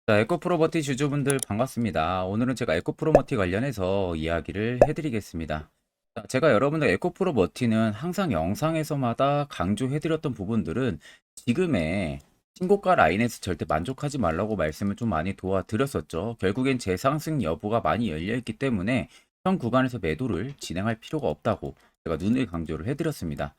자, 에코프로버티 주주분들 반갑습니다. 오늘은 제가 에코프로버티 관련해서 이야기를 해드리겠습니다. 자, 제가 여러분들 에코프로버티는 항상 영상에서마다 강조해드렸던 부분들은 지금의 신고가 라인에서 절대 만족하지 말라고 말씀을 좀 많이 도와드렸었죠. 결국엔 재상승 여부가 많이 열려있기 때문에 현 구간에서 매도를 진행할 필요가 없다고 제가 눈을 강조를 해드렸습니다.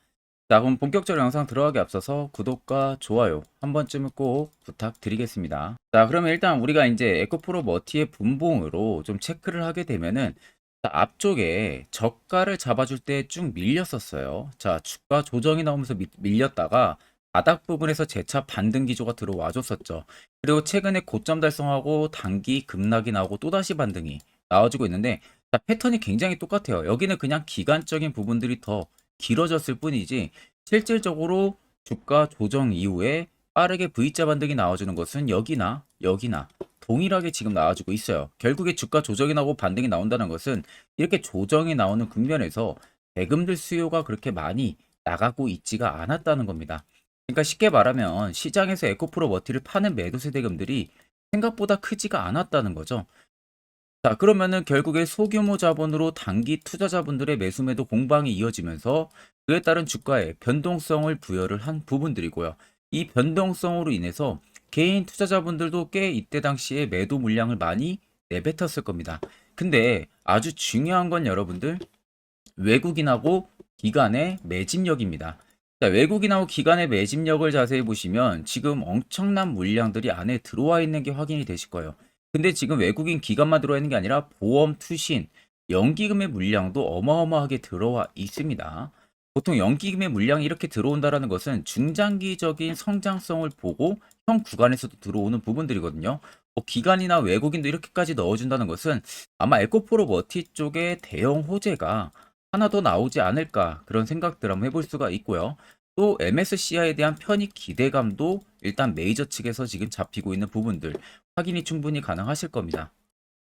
자, 그럼 본격적으로 영상 들어가기 앞서서 구독과 좋아요 한 번쯤은 꼭 부탁드리겠습니다. 자, 그러면 일단 우리가 이제 에코프로 머티의 분봉으로 좀 체크를 하게 되면은 자, 앞쪽에 저가를 잡아줄 때 쭉 밀렸었어요. 자, 주가 조정이 나오면서 밀렸다가 바닥 부분에서 재차 반등 기조가 들어와 줬었죠. 그리고 최근에 고점 달성하고 단기 급락이 나오고 또다시 반등이 나와주고 있는데 자, 패턴이 굉장히 똑같아요. 여기는 그냥 기간적인 부분들이 더 길어졌을 뿐이지 실질적으로 주가 조정 이후에 빠르게 V자 반등이 나와주는 것은 여기나 동일하게 지금 나와주고 있어요. 결국에 주가 조정이 나오고 반등이 나온다는 것은 이렇게 조정이 나오는 국면에서 대금들 수요가 그렇게 많이 나가고 있지가 않았다는 겁니다. 그러니까 쉽게 말하면 시장에서 에코프로 머티를 파는 매도세 대금들이 생각보다 크지가 않았다는 거죠. 자, 그러면은 결국에 소규모 자본으로 단기 투자자분들의 매수매도 공방이 이어지면서 그에 따른 주가에 변동성을 부여를 한 부분들이고요. 이 변동성으로 인해서 개인 투자자분들도 꽤 이때 당시에 매도 물량을 많이 내뱉었을 겁니다. 근데 아주 중요한 건 여러분들 외국인하고 기관의 매집력입니다. 자, 외국인하고 기관의 매집력을 자세히 보시면 지금 엄청난 물량들이 안에 들어와 있는 게 확인이 되실 거예요. 근데 지금 외국인 기관만 들어와 있는 게 아니라 보험, 투신, 연기금의 물량도 어마어마하게 들어와 있습니다. 보통 연기금의 물량이 이렇게 들어온다라는 것은 중장기적인 성장성을 보고 현 구간에서도 들어오는 부분들이거든요. 기관이나 외국인도 이렇게까지 넣어준다는 것은 아마 에코프로 머티 쪽의 대형 호재가 하나 더 나오지 않을까 그런 생각들 한번 해볼 수가 있고요. 또 MSCI에 대한 편입 기대감도 일단 메이저 측에서 지금 잡히고 있는 부분들 확인이 충분히 가능하실 겁니다.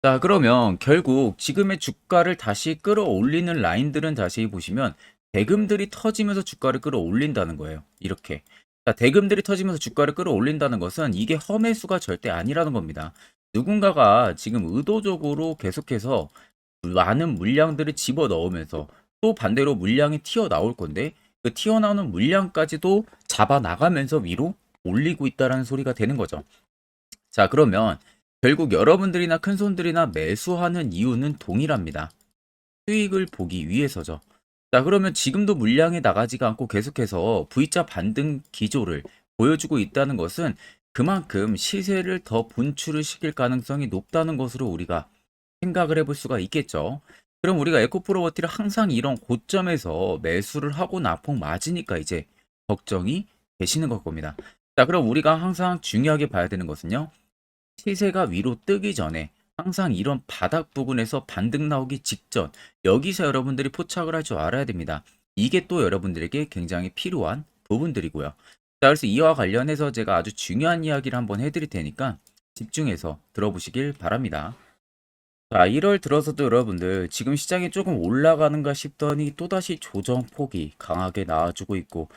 자, 그러면 결국 지금의 주가를 다시 끌어올리는 라인들은 자세히 보시면 대금들이 터지면서 주가를 끌어올린다는 거예요. 이렇게. 자, 대금들이 터지면서 주가를 끌어올린다는 것은 이게 험해수가 절대 아니라는 겁니다. 누군가가 지금 의도적으로 계속해서 많은 물량들을 집어넣으면서 또 반대로 물량이 튀어나올 건데 그 튀어나오는 물량까지도 잡아나가면서 위로 올리고 있다는 소리가 되는 거죠. 자, 그러면 결국 여러분들이나 큰손들이나 매수하는 이유는 동일합니다. 수익을 보기 위해서죠. 자, 그러면 지금도 물량이 나가지가 않고 계속해서 V자 반등 기조를 보여주고 있다는 것은 그만큼 시세를 더 분출을 시킬 가능성이 높다는 것으로 우리가 생각을 해볼 수가 있겠죠. 그럼 우리가 에코프로버티를 항상 이런 고점에서 매수를 하고 나폭 맞으니까 이제 걱정이 되시는 걸 겁니다. 자, 그럼 우리가 항상 중요하게 봐야 되는 것은요. 시세가 위로 뜨기 전에 항상 이런 바닥 부분에서 반등 나오기 직전 여기서 여러분들이 포착을 할 줄 알아야 됩니다. 이게 또 여러분들에게 굉장히 필요한 부분들이고요. 자, 그래서 이와 관련해서 제가 아주 중요한 이야기를 한번 해드릴 테니까 집중해서 들어보시길 바랍니다. 자, 1월 들어서도 여러분들 지금 시장이 조금 올라가는가 싶더니 또다시 조정폭이 강하게 나와주고 있고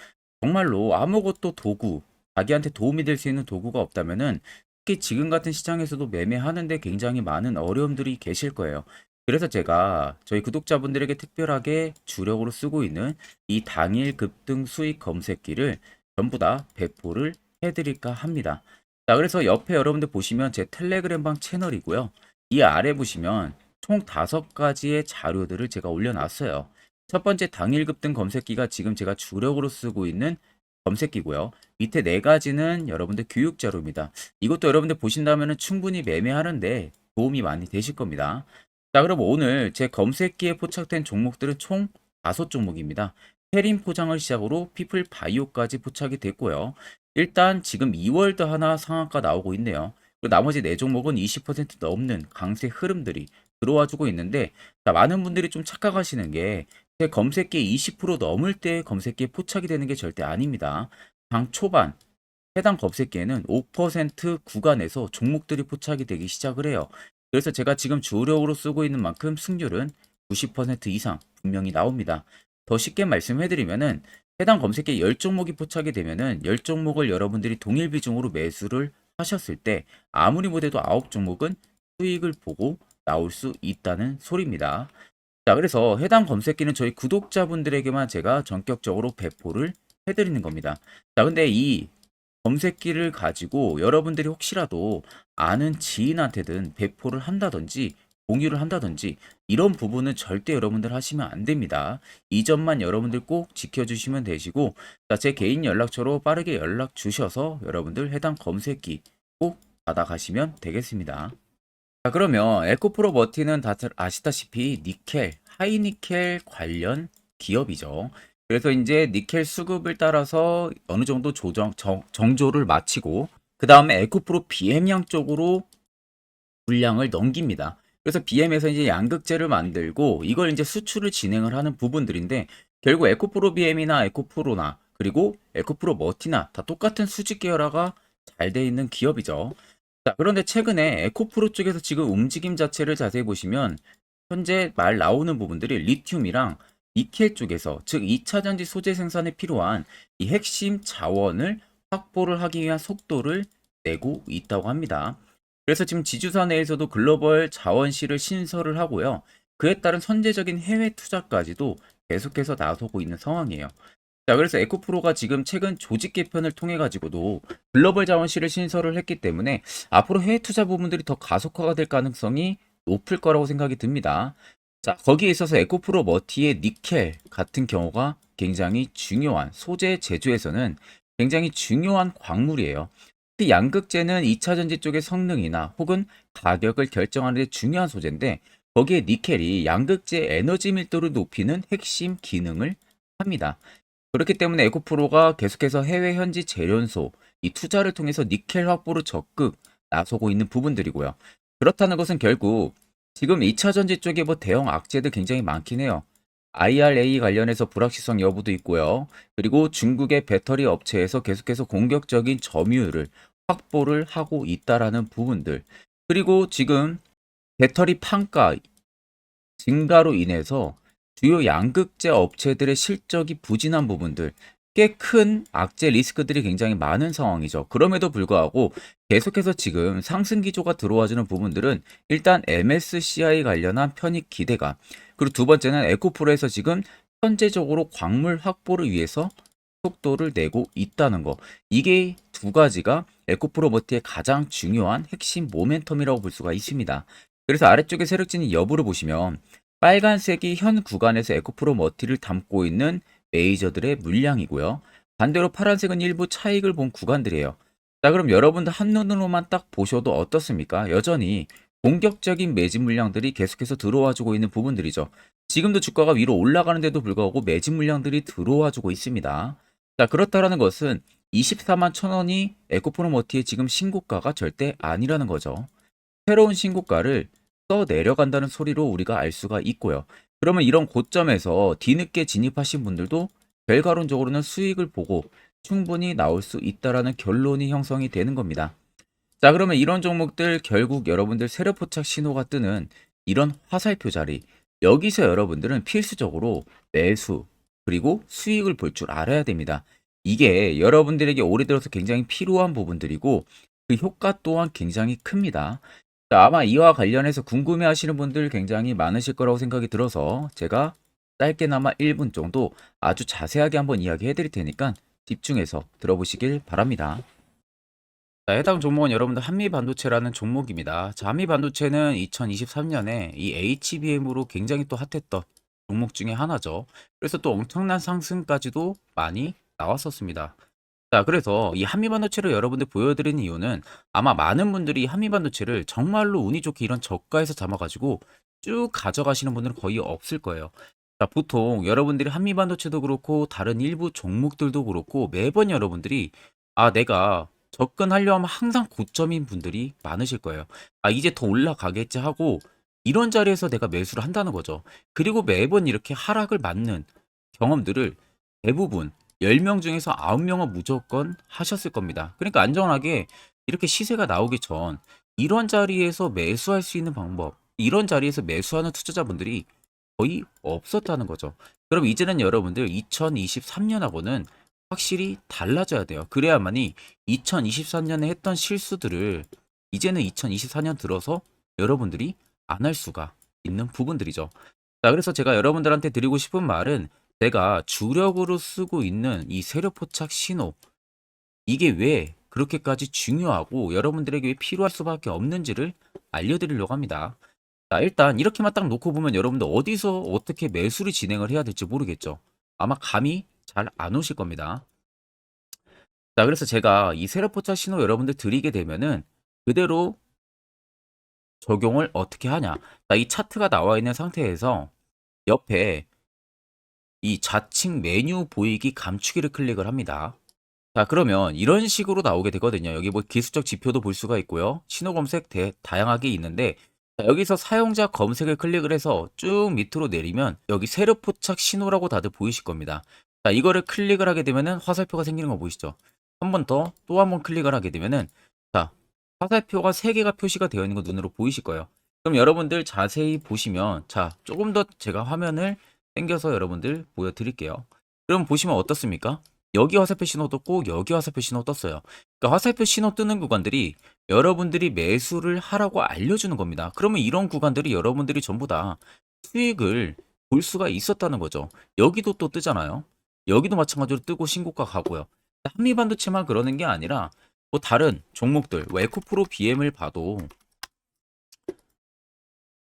정말로 아무것도 도구, 자기한테 도움이 될 수 있는 도구가 없다면은 특히 지금 같은 시장에서도 매매하는데 굉장히 많은 어려움들이 계실 거예요. 그래서 제가 저희 구독자분들에게 특별하게 주력으로 쓰고 있는 이 당일 급등 수익 검색기를 전부 다 배포를 해드릴까 합니다. 자, 그래서 옆에 여러분들 보시면 제 텔레그램방 채널이고요. 이 아래 보시면 총 5가지의 자료들을 제가 올려놨어요. 첫 번째 당일 급등 검색기가 지금 제가 주력으로 쓰고 있는 검색기고요. 밑에 4가지는 여러분들 교육 자료입니다. 이것도 여러분들 보신다면 충분히 매매하는데 도움이 많이 되실 겁니다. 자, 그럼 오늘 제 검색기에 포착된 종목들은 총 5종목입니다. 페린 포장을 시작으로 피플 바이오까지 포착이 됐고요. 일단 지금 2월도 하나 상한가 나오고 있네요. 그리고 나머지 4종목은 20% 넘는 강세 흐름들이 들어와 주고 있는데 자, 많은 분들이 좀 착각하시는 게 제 검색기에 20% 넘을 때 검색기에 포착이 되는 게 절대 아닙니다. 장 초반 해당 검색기에는 5% 구간에서 종목들이 포착이 되기 시작을 해요. 그래서 제가 지금 주력으로 쓰고 있는 만큼 승률은 90% 이상 분명히 나옵니다. 더 쉽게 말씀해드리면은 해당 검색기에 10종목이 포착이 되면은 10종목을 여러분들이 동일 비중으로 매수를 하셨을 때 아무리 못해도 9종목은 수익을 보고 나올 수 있다는 소리입니다. 자, 그래서 해당 검색기는 저희 구독자분들에게만 제가 전격적으로 배포를 해드리는 겁니다. 자, 근데 이 검색기를 가지고 여러분들이 혹시라도 아는 지인한테든 배포를 한다든지 공유를 한다든지 이런 부분은 절대 여러분들 하시면 안 됩니다. 이 점만 여러분들 꼭 지켜주시면 되시고, 자, 제 개인 연락처로 빠르게 연락 주셔서 여러분들 해당 검색기 꼭 받아가시면 되겠습니다. 자, 그러면 에코프로 머티는 다들 아시다시피 니켈, 하이니켈 관련 기업이죠. 그래서 이제 니켈 수급을 따라서 어느 정도 정조를 마치고 그 다음에 에코프로 BM양 쪽으로 물량을 넘깁니다. 그래서 BM에서 이제 양극재를 만들고 이걸 이제 수출을 진행을 하는 부분들인데, 결국 에코프로 BM이나 에코프로나 그리고 에코프로 머티나 다 똑같은 수직 계열화가 잘 돼 있는 기업이죠. 자, 그런데 최근에 에코프로 쪽에서 지금 움직임 자체를 자세히 보시면 현재 말 나오는 부분들이 리튬이랑 니켈 쪽에서, 즉 2차 전지 소재 생산에 필요한 이 핵심 자원을 확보를 하기 위한 속도를 내고 있다고 합니다. 그래서 지금 지주사 내에서도 글로벌 자원실을 신설을 하고요. 그에 따른 선제적인 해외 투자까지도 계속해서 나서고 있는 상황이에요. 자, 그래서 에코프로가 지금 최근 조직 개편을 통해 가지고도 글로벌 자원실을 신설을 했기 때문에 앞으로 해외 투자 부분들이 더 가속화가 될 가능성이 높을 거라고 생각이 듭니다. 자, 거기에 있어서 에코프로 머티의 니켈 같은 경우가 굉장히 중요한, 소재 제조에서는 굉장히 중요한 광물이에요. 특히 양극재는 2차 전지 쪽의 성능이나 혹은 가격을 결정하는 데 중요한 소재인데, 거기에 니켈이 양극재 에너지 밀도를 높이는 핵심 기능을 합니다. 그렇기 때문에 에코프로가 계속해서 해외 현지 재련소, 이 투자를 통해서 니켈 확보를 적극 나서고 있는 부분들이고요. 그렇다는 것은 결국 지금 2차 전지 쪽에 뭐 대형 악재들 굉장히 많긴 해요. IRA 관련해서 불확실성 여부도 있고요. 그리고 중국의 배터리 업체에서 계속해서 공격적인 점유율을 확보를 하고 있다라는 부분들. 그리고 지금 배터리 판가 증가로 인해서 주요 양극재 업체들의 실적이 부진한 부분들, 꽤 큰 악재 리스크들이 굉장히 많은 상황이죠. 그럼에도 불구하고 계속해서 지금 상승 기조가 들어와주는 부분들은 일단 MSCI 관련한 편입 기대감, 그리고 두 번째는 에코프로에서 지금 현재적으로 광물 확보를 위해서 속도를 내고 있다는 거. 이게 두 가지가 에코프로 머티의 가장 중요한 핵심 모멘텀이라고 볼 수가 있습니다. 그래서 아래쪽에 세력진 여부를 보시면 빨간색이 현 구간에서 에코프로 머티를 담고 있는 메이저들의 물량이고요. 반대로 파란색은 일부 차익을 본 구간들이에요. 자, 그럼 여러분들 한눈으로만 딱 보셔도 어떻습니까? 여전히 공격적인 매집 물량들이 계속해서 들어와주고 있는 부분들이죠. 지금도 주가가 위로 올라가는데도 불구하고 매집 물량들이 들어와주고 있습니다. 자, 그렇다라는 것은 24만 1,000원이 에코프로 머티의 지금 신고가가 절대 아니라는 거죠. 새로운 신고가를 써 내려간다는 소리로 우리가 알 수가 있고요. 그러면 이런 고점에서 뒤늦게 진입하신 분들도 결과론적으로는 수익을 보고 충분히 나올 수 있다라는 결론이 형성이 되는 겁니다. 자, 그러면 이런 종목들 결국 여러분들 세력포착 신호가 뜨는 이런 화살표 자리, 여기서 여러분들은 필수적으로 매수 그리고 수익을 볼 줄 알아야 됩니다. 이게 여러분들에게 올해 들어서 굉장히 필요한 부분들이고 그 효과 또한 굉장히 큽니다. 자, 아마 이와 관련해서 궁금해하시는 분들 굉장히 많으실 거라고 생각이 들어서 제가 짧게나마 1분 정도 아주 자세하게 한번 이야기해 드릴 테니까 집중해서 들어보시길 바랍니다. 자, 해당 종목은 여러분들 한미반도체라는 종목입니다. 자, 한미반도체는 2023년에 이 HBM으로 굉장히 또 핫했던 종목 중에 하나죠. 그래서 또 엄청난 상승까지도 많이 나왔었습니다. 자, 그래서 이 한미반도체를 여러분들 보여드리는 이유는 아마 많은 분들이 한미반도체를 정말로 운이 좋게 이런 저가에서 잡아가지고 쭉 가져가시는 분들은 거의 없을 거예요. 자, 보통 여러분들이 한미반도체도 그렇고 다른 일부 종목들도 그렇고 매번 여러분들이 내가 접근하려 하면 항상 고점인 분들이 많으실 거예요. 이제 더 올라가겠지 하고 이런 자리에서 내가 매수를 한다는 거죠. 그리고 매번 이렇게 하락을 맞는 경험들을 대부분 10명 중에서 9명은 무조건 하셨을 겁니다. 그러니까 안전하게 이렇게 시세가 나오기 전 이런 자리에서 매수할 수 있는 방법, 이런 자리에서 매수하는 투자자분들이 거의 없었다는 거죠. 그럼 이제는 여러분들 2023년하고는 확실히 달라져야 돼요. 그래야만이 2023년에 했던 실수들을 이제는 2024년 들어서 여러분들이 안 할 수가 있는 부분들이죠. 자, 그래서 제가 여러분들한테 드리고 싶은 말은 제가 주력으로 쓰고 있는 이 세력 포착 신호, 이게 왜 그렇게까지 중요하고 여러분들에게 왜 필요할 수밖에 없는지를 알려드리려고 합니다. 자, 일단 이렇게만 딱 놓고 보면 여러분들 어디서 어떻게 매수를 진행을 해야 될지 모르겠죠. 아마 감이 잘 안 오실 겁니다. 자, 그래서 제가 이 세력 포착 신호 여러분들 드리게 되면은 그대로 적용을 어떻게 하냐. 자, 이 차트가 나와 있는 상태에서 옆에 이 좌측 메뉴 보이기 감추기를 클릭을 합니다. 자, 그러면 이런 식으로 나오게 되거든요. 여기 뭐 기술적 지표도 볼 수가 있고요. 신호 검색 다양하게 있는데, 자, 여기서 사용자 검색을 클릭을 해서 쭉 밑으로 내리면 여기 세력 포착 신호라고 다들 보이실 겁니다. 자, 이거를 클릭을 하게 되면은 화살표가 생기는 거 보이시죠? 한 번 더 또 한 번 클릭을 하게 되면은, 자, 화살표가 3개가 표시가 되어 있는 거 눈으로 보이실 거예요. 그럼 여러분들 자세히 보시면, 자, 조금 더 제가 화면을 당겨서 여러분들 보여드릴게요. 그럼 보시면 어떻습니까? 여기 화살표 신호 떴고 여기 화살표 신호 떴어요. 그러니까 화살표 신호 뜨는 구간들이 여러분들이 매수를 하라고 알려주는 겁니다. 그러면 이런 구간들이 여러분들이 전부 다 수익을 볼 수가 있었다는 거죠. 여기도 또 뜨잖아요. 여기도 마찬가지로 뜨고 신고가 가고요. 한미반도체만 그러는 게 아니라 뭐 다른 종목들, 뭐 에코프로 BM을 봐도,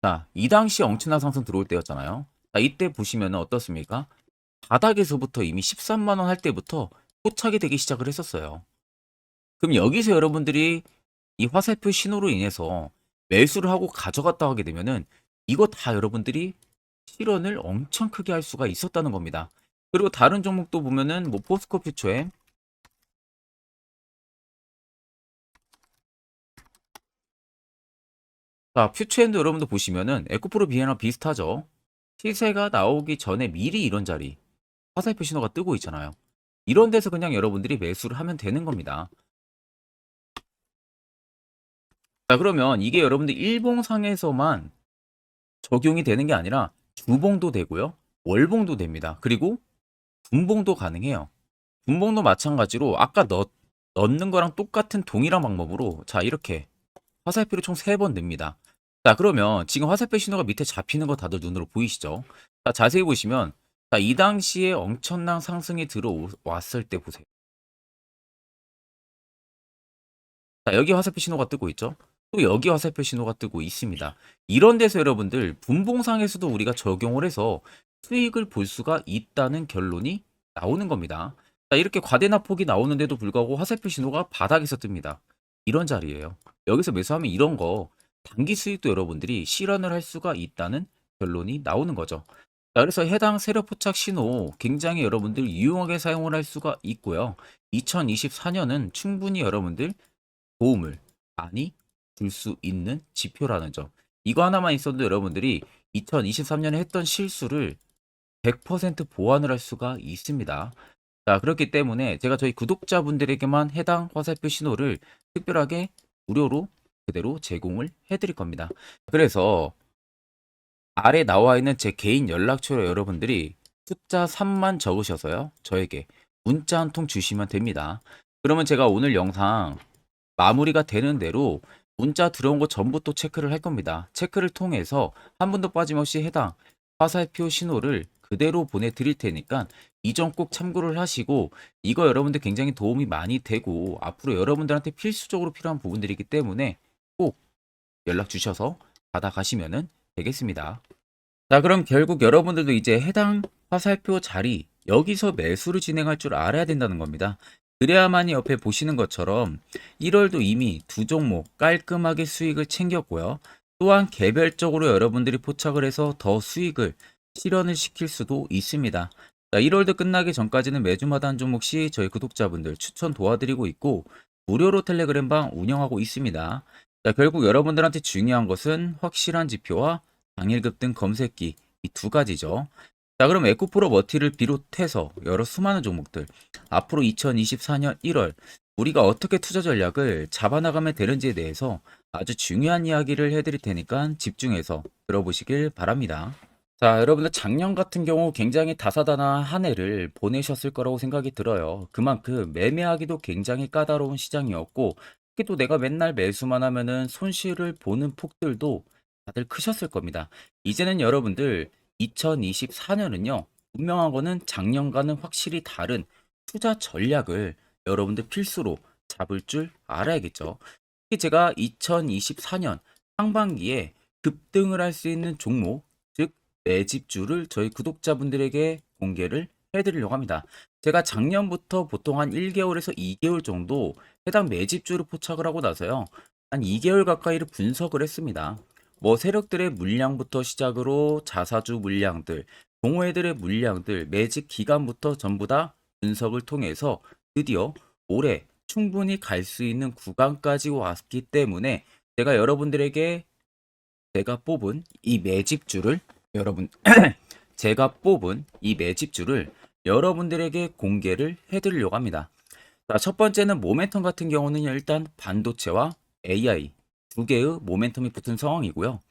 자, 이 당시 엄청난 상승 들어올 때였잖아요. 자, 이때 보시면 어떻습니까? 바닥에서부터 이미 13만 원 할 때부터 포착이 되기 시작을 했었어요. 그럼 여기서 여러분들이 이 화살표 신호로 인해서 매수를 하고 가져갔다 하게 되면은 이거 다 여러분들이 실현을 엄청 크게 할 수가 있었다는 겁니다. 그리고 다른 종목도 보면은 뭐 포스코 퓨처에, 자, 퓨처엔도 여러분들 보시면은 에코프로 비에나 비슷하죠. 시세가 나오기 전에 미리 이런 자리 화살표 신호가 뜨고 있잖아요. 이런 데서 그냥 여러분들이 매수를 하면 되는 겁니다. 자, 그러면 이게 여러분들 일봉상에서만 적용이 되는 게 아니라 주봉도 되고요. 월봉도 됩니다. 그리고 분봉도 가능해요. 분봉도 마찬가지로 아까 넣는 거랑 똑같은 동일한 방법으로, 자, 이렇게 화살표를 총 3번 냅니다. 자, 그러면 지금 화살표 신호가 밑에 잡히는 거 다들 눈으로 보이시죠? 자, 자세히 보시면, 자, 이 당시에 엄청난 상승이 들어왔을 때 보세요. 자, 여기 화살표 신호가 뜨고 있죠? 또 여기 화살표 신호가 뜨고 있습니다. 이런 데서 여러분들 분봉상에서도 우리가 적용을 해서 수익을 볼 수가 있다는 결론이 나오는 겁니다. 자, 이렇게 과대납폭이 나오는데도 불구하고 화살표 신호가 바닥에서 뜹니다. 이런 자리예요. 여기서 매수하면 이런 거 단기 수익도 여러분들이 실현을 할 수가 있다는 결론이 나오는 거죠. 자, 그래서 해당 세력 포착 신호 굉장히 여러분들 유용하게 사용을 할 수가 있고요. 2024년은 충분히 여러분들 도움을 많이 줄 수 있는 지표라는 점. 이거 하나만 있어도 여러분들이 2023년에 했던 실수를 100% 보완을 할 수가 있습니다. 자, 그렇기 때문에 제가 저희 구독자분들에게만 해당 화살표 신호를 특별하게 무료로 그대로 제공을 해드릴 겁니다. 그래서 아래 나와 있는 제 개인 연락처로 여러분들이 숫자 3만 적으셔서요, 저에게 문자 한 통 주시면 됩니다. 그러면 제가 오늘 영상 마무리가 되는 대로 문자 들어온 거 전부 또 체크를 할 겁니다. 체크를 통해서 한 분도 빠짐없이 해당 화살표 신호를 그대로 보내드릴 테니까 이 점 꼭 참고를 하시고, 이거 여러분들 굉장히 도움이 많이 되고 앞으로 여러분들한테 필수적으로 필요한 부분들이기 때문에 꼭 연락 주셔서 받아가시면 되겠습니다. 자, 그럼 결국 여러분들도 이제 해당 화살표 자리, 여기서 매수를 진행할 줄 알아야 된다는 겁니다. 그래야만이 옆에 보시는 것처럼 1월도 이미 2종목 깔끔하게 수익을 챙겼고요. 또한 개별적으로 여러분들이 포착을 해서 더 수익을 실현을 시킬 수도 있습니다. 자, 1월도 끝나기 전까지는 매주마다 한 종목씩 저희 구독자분들 추천 도와드리고 있고 무료로 텔레그램방 운영하고 있습니다. 자, 결국 여러분들한테 중요한 것은 확실한 지표와 당일급 등 검색기, 이 2가지죠. 자, 그럼 에코프로 머티를 비롯해서 여러 수많은 종목들, 앞으로 2024년 1월 우리가 어떻게 투자 전략을 잡아나가면 되는지에 대해서 아주 중요한 이야기를 해드릴 테니까 집중해서 들어보시길 바랍니다. 자, 여러분들 작년 같은 경우 굉장히 다사다난한 한 해를 보내셨을 거라고 생각이 들어요. 그만큼 매매하기도 굉장히 까다로운 시장이었고, 특히 또 내가 맨날 매수만 하면은 손실을 보는 폭들도 다들 크셨을 겁니다. 이제는 여러분들 2024년은요, 분명한 거는 작년과는 확실히 다른 투자 전략을 여러분들 필수로 잡을 줄 알아야겠죠. 특히 제가 2024년 상반기에 급등을 할 수 있는 종목, 즉 매집주를 저희 구독자분들에게 공개를 해드리려고 합니다. 제가 작년부터 보통 한 1개월에서 2개월 정도 해당 매집주를 포착을 하고 나서요. 한 2개월 가까이를 분석을 했습니다. 뭐 세력들의 물량부터 시작으로 자사주 물량들, 동호회들의 물량들, 매집 기간부터 전부 다 분석을 통해서 드디어 올해 충분히 갈 수 있는 구간까지 왔기 때문에 제가 여러분들에게 제가 뽑은 이 매집주를 여러분 제가 뽑은 이 매집주를 여러분들에게 공개를 해드리려고 합니다. 자, 첫 번째는 모멘텀 같은 경우는 일단 반도체와 AI 두 개의 모멘텀이 붙은 상황이고요.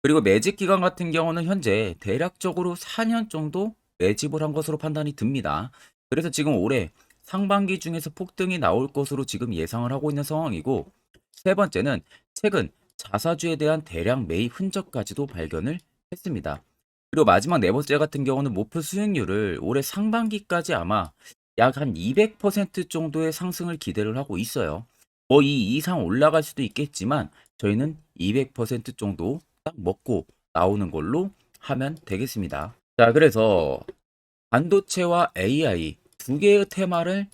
그리고 매집 기간 같은 경우는 현재 대략적으로 4년 정도 매집을 한 것으로 판단이 듭니다. 그래서 지금 올해 상반기 중에서 폭등이 나올 것으로 지금 예상을 하고 있는 상황이고, 세 번째는 최근 자사주에 대한 대량 매입 흔적까지도 발견을 했습니다. 그리고 마지막 네 번째 같은 경우는 목표 수익률을 올해 상반기까지 아마 약 한 200% 정도의 상승을 기대를 하고 있어요. 뭐 이 이상 올라갈 수도 있겠지만 저희는 200% 정도 딱 먹고 나오는 걸로 하면 되겠습니다. 자, 그래서 반도체와 AI 두 개의 테마를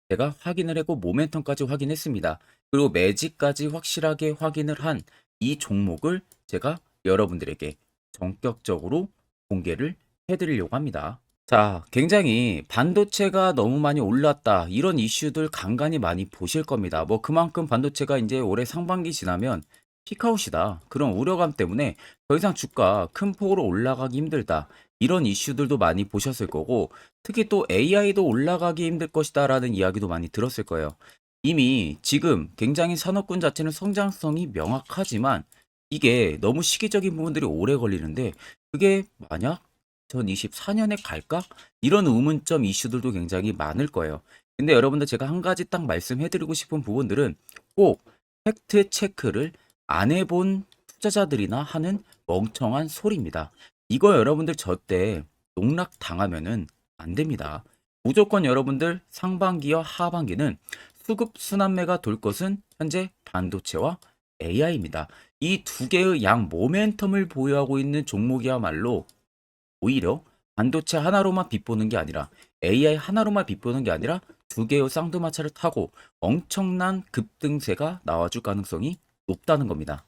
제가 확인을 했고 모멘텀까지 확인했습니다. 그리고 매직까지 확실하게 확인을 한 이 종목을 제가 여러분들에게 전격적으로 공개를 해드리려고 합니다. 자, 굉장히 반도체가 너무 많이 올랐다, 이런 이슈들 간간히 많이 보실 겁니다. 뭐 그만큼 반도체가 이제 올해 상반기 지나면 피크아웃이다, 그런 우려감 때문에 더 이상 주가 큰 폭으로 올라가기 힘들다, 이런 이슈들도 많이 보셨을 거고, 특히 또 AI도 올라가기 힘들 것이다 라는 이야기도 많이 들었을 거예요. 이미 지금 굉장히 산업군 자체는 성장성이 명확하지만 이게 너무 시기적인 부분들이 오래 걸리는데, 그게 만약 2024년에 갈까? 이런 의문점 이슈들도 굉장히 많을 거예요. 근데 여러분들 제가 한 가지 딱 말씀해드리고 싶은 부분들은 꼭 팩트 체크를 안 해본 투자자들이나 하는 멍청한 소리입니다. 이거 여러분들 저때 농락 당하면은 안 됩니다. 무조건 여러분들 상반기와 하반기는 수급 순환매가 돌 것은 현재 반도체와 AI입니다. 이 두 개의 양 모멘텀을 보유하고 있는 종목이야말로 오히려 반도체 하나로만 빗보는 게 아니라 AI 하나로만 빗보는 게 아니라 두 개의 쌍두마차를 타고 엄청난 급등세가 나와줄 가능성이 높다는 겁니다.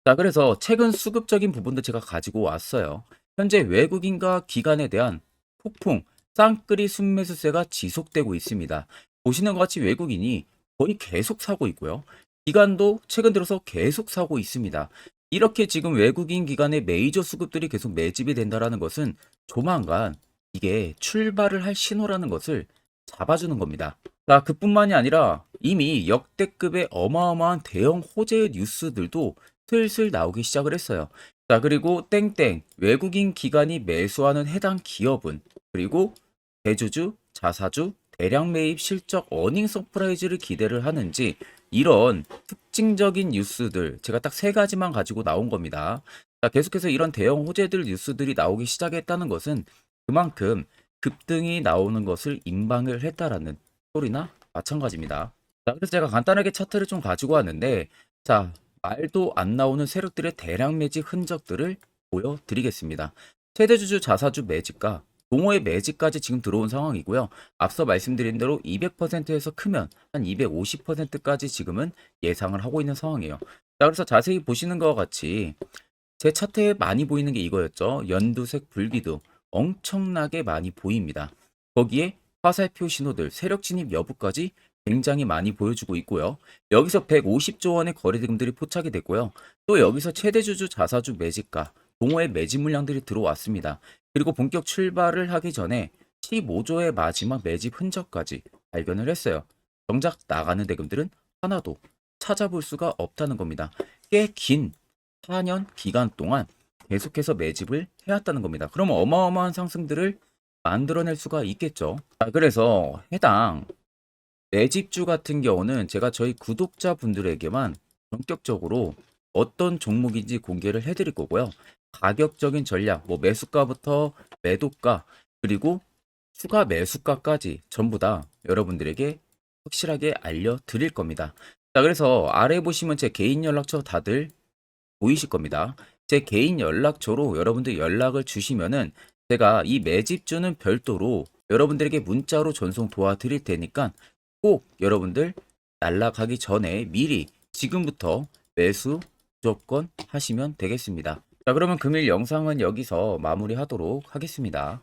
자, 그래서 최근 수급적인 부분도 제가 가지고 왔어요. 현재 외국인과 기관에 대한 폭풍 쌍끌이 순매수세가 지속되고 있습니다. 보시는 것 같이 외국인이 거의 계속 사고 있고요. 기관도 최근 들어서 계속 사고 있습니다. 이렇게 지금 외국인 기관의 메이저 수급들이 계속 매집이 된다라는 것은 조만간 이게 출발을 할 신호라는 것을 잡아주는 겁니다. 자, 그뿐만이 아니라 이미 역대급의 어마어마한 대형 호재의 뉴스들도 슬슬 나오기 시작을 했어요. 자, 그리고 땡땡 외국인 기관이 매수하는 해당 기업은, 그리고 대주주, 자사주, 대량 매입 실적 어닝 서프라이즈를 기대를 하는지, 이런 특징적인 뉴스들 제가 딱 세 가지만 가지고 나온 겁니다. 자, 계속해서 이런 대형 호재들 뉴스들이 나오기 시작했다는 것은 그만큼 급등이 나오는 것을 임방을 했다라는 소리나 마찬가지입니다. 자, 그래서 제가 간단하게 차트를 좀 가지고 왔는데, 자, 말도 안 나오는 세력들의 대량 매집 흔적들을 보여드리겠습니다. 최대주주 자사주 매집과 동호회 매집까지 지금 들어온 상황이고요. 앞서 말씀드린 대로 200%에서 크면 한 250%까지 지금은 예상을 하고 있는 상황이에요. 자, 그래서 자세히 보시는 것과 같이 제 차트에 많이 보이는 게 이거였죠. 연두색 불기둥 엄청나게 많이 보입니다. 거기에 화살표 신호들, 세력 진입 여부까지 굉장히 많이 보여주고 있고요. 여기서 150조 원의 거래대금들이 포착이 됐고요. 또 여기서 최대주주 자사주 매집가, 동호회 매집 물량들이 들어왔습니다. 그리고 본격 출발을 하기 전에 15조의 마지막 매집 흔적까지 발견을 했어요. 정작 나가는 대금들은 하나도 찾아볼 수가 없다는 겁니다. 꽤 긴 4년 기간 동안 계속해서 매집을 해왔다는 겁니다. 그러면 어마어마한 상승들을 만들어낼 수가 있겠죠. 자, 그래서 해당 매집주 같은 경우는 제가 저희 구독자분들에게만 본격적으로 어떤 종목인지 공개를 해드릴 거고요. 가격적인 전략, 뭐 매수가부터 매도가, 그리고 추가 매수가까지 전부 다 여러분들에게 확실하게 알려드릴 겁니다. 자, 그래서 아래 보시면 제 개인 연락처 다들 보이실 겁니다. 제 개인 연락처로 여러분들 연락을 주시면은 제가 이 매집주는 별도로 여러분들에게 문자로 전송 도와드릴 테니까 꼭 여러분들 날라가기 전에 미리 지금부터 매수 무조건 하시면 되겠습니다. 자, 그러면 금일 영상은 여기서 마무리하도록 하겠습니다.